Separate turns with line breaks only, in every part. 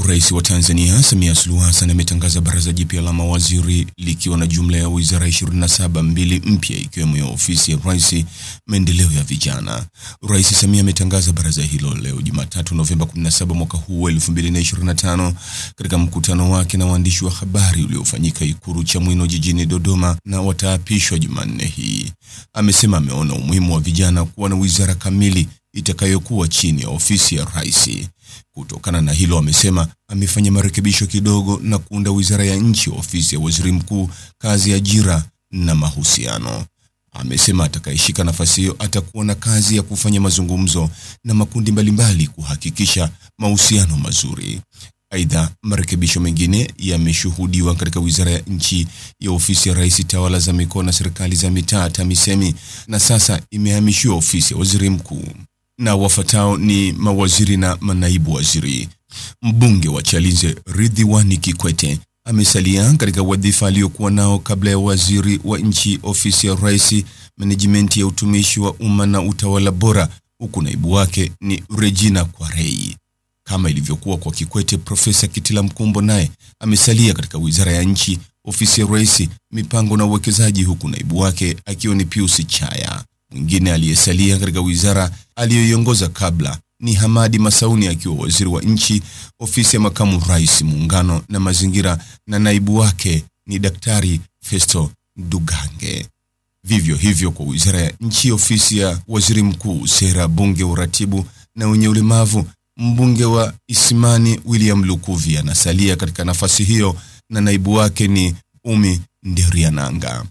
Rais wa Tanzania Samia Suluhu Hassan ametangaza baraza jipya la mawaziri likiwa na jumla ya wizara 27, mbili mpya ikiwemo ya ofisi ya Rais, maendeleo ya vijana. Rais Samia ametangaza baraza hilo leo Jumatatu Novemba 17 mwaka huu 2025 katika mkutano wake na waandishi wa habari uliofanyika Ikulu Chamwino jijini Dodoma, na wataapishwa Jumanne hii. Amesema ameona umuhimu wa vijana kuwa na wizara kamili itakayokuwa chini ya ofisi ya Rais. Kutokana na hilo, amesema amefanya marekebisho kidogo na kuunda wizara ya nchi, ofisi ya waziri mkuu, kazi, ajira na mahusiano. Amesema atakayeshika nafasi hiyo atakuwa na kazi ya kufanya mazungumzo na makundi mbalimbali kuhakikisha mahusiano mazuri. Aidha, marekebisho mengine yameshuhudiwa katika wizara ya nchi ya ofisi ya Rais, tawala za mikoa na serikali za mitaa TAMISEMI, na sasa imehamishiwa ofisi ya waziri mkuu. Na wafuatao ni mawaziri na manaibu waziri. Mbunge wa Chalinze Ridhiwani Kikwete amesalia katika wadhifa aliyokuwa nao kabla ya waziri wa nchi ofisi ya Rais, management ya utumishi wa umma na utawala bora, huku naibu wake ni Regina Kwarei. Kama ilivyokuwa kwa Kikwete, Profesa Kitila Mkumbo naye amesalia katika wizara ya nchi ofisi ya Rais, mipango na uwekezaji, huku naibu wake akiwa ni Pius Chaya. Mwingine aliyesalia katika wizara aliyoiongoza kabla ni Hamadi Masauni akiwa waziri wa nchi ofisi ya makamu Rais, muungano na mazingira, na naibu wake ni Daktari Festo Dugange. Vivyo hivyo kwa wizara ya nchi ofisi ya waziri mkuu, sera, bunge, uratibu na wenye ulemavu, mbunge wa Isimani William Lukuvi anasalia katika nafasi hiyo na naibu wake ni Umi Nderiananga.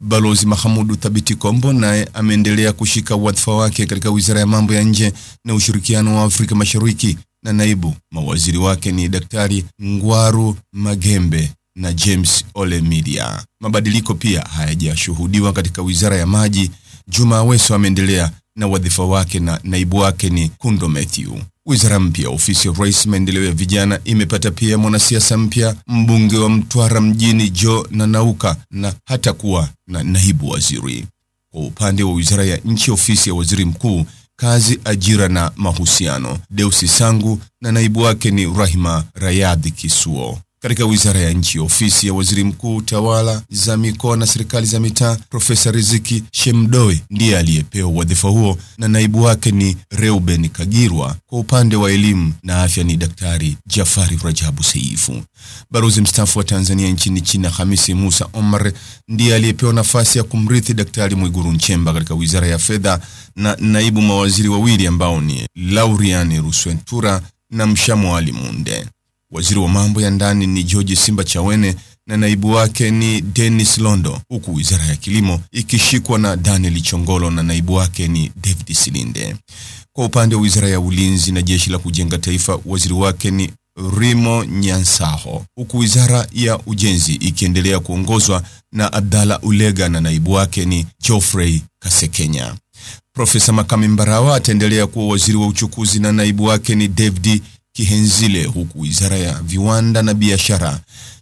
Balozi Mahamudu Thabiti Kombo naye ameendelea kushika wadhifa wake katika wizara ya mambo ya nje na ushirikiano wa Afrika Mashariki, na naibu mawaziri wake ni Daktari Ngwaru Magembe na James Ole Media. Mabadiliko pia hayajashuhudiwa katika wizara ya maji. Juma Aweso ameendelea na wadhifa wake na naibu wake ni Kundo Matthew. Wizara mpya ofisi ya Rais, maendeleo ya vijana imepata pia mwanasiasa mpya, mbunge wa Mtwara mjini Joe Nanauka, na hata kuwa na naibu waziri. Kwa upande wa wizara ya nchi ofisi ya waziri mkuu, kazi, ajira na mahusiano, Deusi Sangu na naibu wake ni Rahima Rayadhi Kisuo. Katika wizara ya nchi ofisi ya waziri mkuu, tawala za mikoa na serikali za mitaa, Profesa Riziki Shemdoe ndiye aliyepewa wadhifa huo na naibu wake ni Reuben Kagirwa. Kwa upande wa elimu na afya ni Daktari Jafari Rajabu Seifu. Balozi mstaafu wa Tanzania nchini China Hamisi Musa Omar ndiye aliyepewa nafasi ya kumrithi Daktari Mwigulu Nchemba katika wizara ya fedha, na naibu mawaziri wawili ambao ni Lauriani Ruswentura na Mshamo Ali Munde. Waziri wa mambo ya ndani ni George Simba Chawene na naibu wake ni Dennis Londo, huku wizara ya kilimo ikishikwa na Daniel Chongolo na naibu wake ni David Silinde. Kwa upande wa wizara ya ulinzi na jeshi la kujenga taifa, waziri wake ni Rimo Nyansaho, huku wizara ya ujenzi ikiendelea kuongozwa na Abdalla Ulega na naibu wake ni Geoffrey Kasekenya. Profesa Makame Mbarawa ataendelea kuwa waziri wa uchukuzi na naibu wake ni David Kihenzile, huku wizara ya viwanda na biashara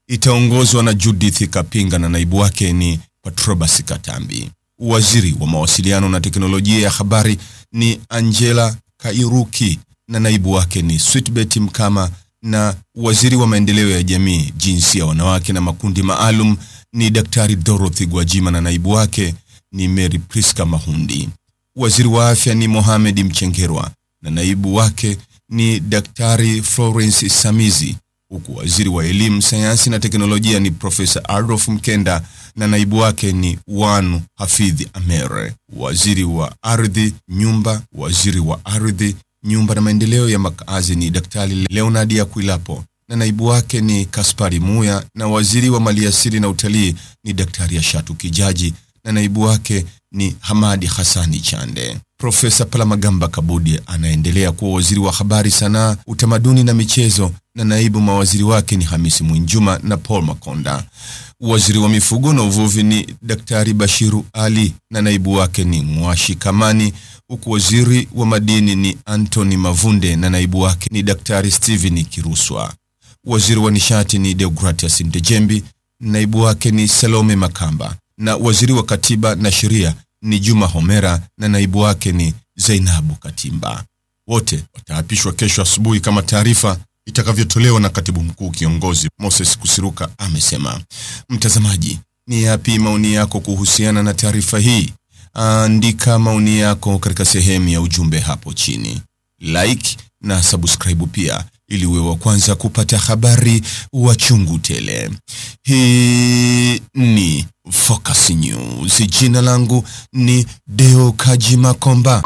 itaongozwa na Judith Kapinga na naibu wake ni Patrobas Katambi. Waziri wa mawasiliano na teknolojia ya habari ni Angela Kairuki na naibu wake ni Sweetbet Mkama, na waziri wa maendeleo ya jamii, jinsia, wanawake na makundi maalum ni Daktari Dorothy Gwajima na naibu wake ni Mary Priska Mahundi. Waziri wa afya ni Mohamed Mchengerwa na naibu wake ni Daktari Florence Samizi, huku waziri wa elimu, sayansi na teknolojia ni Profesa Adolf Mkenda na naibu wake ni Wanu Hafidhi Amere. Waziri wa ardhi, nyumba na maendeleo ya makazi ni Daktari Leonard Akwilapo na naibu wake ni Kaspari Muya, na waziri wa maliasili na utalii ni Daktari Ashatu Kijaji na naibu wake ni Hamadi Hassani Chande. Profesa Palamagamba Kabudi anaendelea kuwa waziri wa habari, sanaa, utamaduni na michezo na naibu mawaziri wake ni Hamisi Mwinjuma na Paul Makonda. Waziri wa mifugo na uvuvi ni Daktari Bashiru Ali na naibu wake ni Mwashi Kamani, huku waziri wa madini ni Anthony Mavunde na naibu wake ni Daktari Steven Kiruswa. Waziri wa nishati ni Deogratias Ndejembi, naibu wake ni Salome Makamba, na waziri wa katiba na sheria ni Juma Homera na naibu wake ni Zainabu Katimba. Wote wataapishwa kesho asubuhi kama taarifa itakavyotolewa na Katibu Mkuu Kiongozi Moses Kusiluka amesema. Mtazamaji, ni yapi maoni yako kuhusiana na taarifa hii? Andika maoni yako katika sehemu ya ujumbe hapo chini. Like na subscribe pia ili uwe wa kwanza kupata habari wa chungu tele. Hii ni Focus News. Jina langu ni Deo Kaji Makomba.